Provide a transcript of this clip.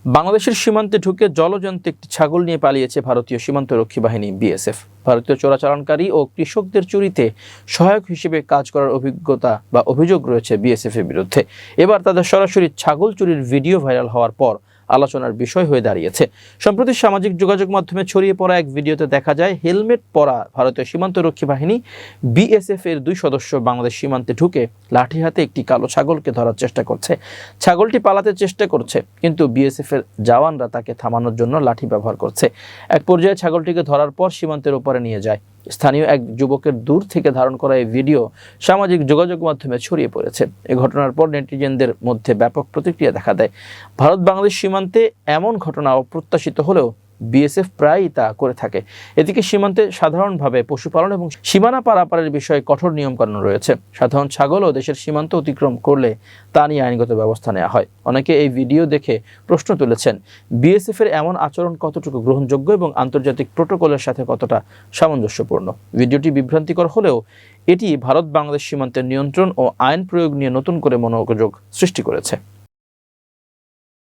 বাংলাদেশের সীমান্তে ঢুকে জলজন্ত একটি ছাগল নিয়ে পালিয়েছে ভারতীয় সীমান্তরক্ষী বাহিনী বিএসএফ। ভারতীয় চোরাচালানকারী ও কৃষকদের চুরিতে সহায়ক হিসেবে কাজ করার অভিযোগ রয়েছে বিএসএফ এর বিরুদ্ধে। এবার তাদের সরাসরি ছাগল চুরির ভিডিও ভাইরাল হওয়ার পর আলোচনার বিষয় হয়ে দাঁড়িয়েছে। সম্প্রতি সামাজিক যোগাযোগ মাধ্যমে ছড়িয়ে পড়া এক ভিডিওতে দেখা যায় হেলমেট পরা ভারতীয় সীমান্তরক্ষী বাহিনী বিএসএফ এর 2 সদস্য বাংলাদেশ সীমান্তে ঢুকে লাঠি হাতে একটি কালো ছাগলকে ধরার চেষ্টা করছে। ছাগলটি পালাতে চেষ্টা করছে, কিন্তু বিএসএফ এর জওয়ানরা তাকে থামানোর জন্য লাঠি ব্যবহার করছে। এক পর্যায়ে ছাগলটিকে ধরার পর সীমান্তের ওপারে নিয়ে যায়। স্থানীয় এক যুবকের দূর থেকে ধারণ করা এই ভিডিও সামাজিক যোগাযোগ মাধ্যমে ছড়িয়ে পড়েছে। এই ঘটনার পর নেটিজেনদের মধ্যে ব্যাপক প্রতিক্রিয়া দেখা দেয়। ভারত বাংলাদেশ সীমান্তে এমন ঘটনা অপ্রত্যাশিত হলেও বিএসএফ প্রায়ই তা করে থাকে। এদিকে সীমান্তে সাধারণভাবে পশুপালন এবং সীমানা পারাপারের বিষয়ে কঠোর নিয়মকানুন রয়েছে। সাধারণ ছাগলও দেশের সীমান্ত অতিক্রম করলে তা নিয়ে আইনগত ব্যবস্থা নেওয়া হয়। অনেকে এই ভিডিও দেখে প্রশ্ন তুলেছেন, বিএসএফ এর এমন আচরণ কতটুকু গ্রহণযোগ্য এবং আন্তর্জাতিক প্রোটোকলের সাথে কতটা সামঞ্জস্যপূর্ণ। ভিডিওটি বিভ্রান্তিকর হলেও এটি ভারত বাংলাদেশ সীমান্তের নিয়ন্ত্রণ ও আইন প্রয়োগ নিয়ে নতুন করে মনোযোগ সৃষ্টি করেছে।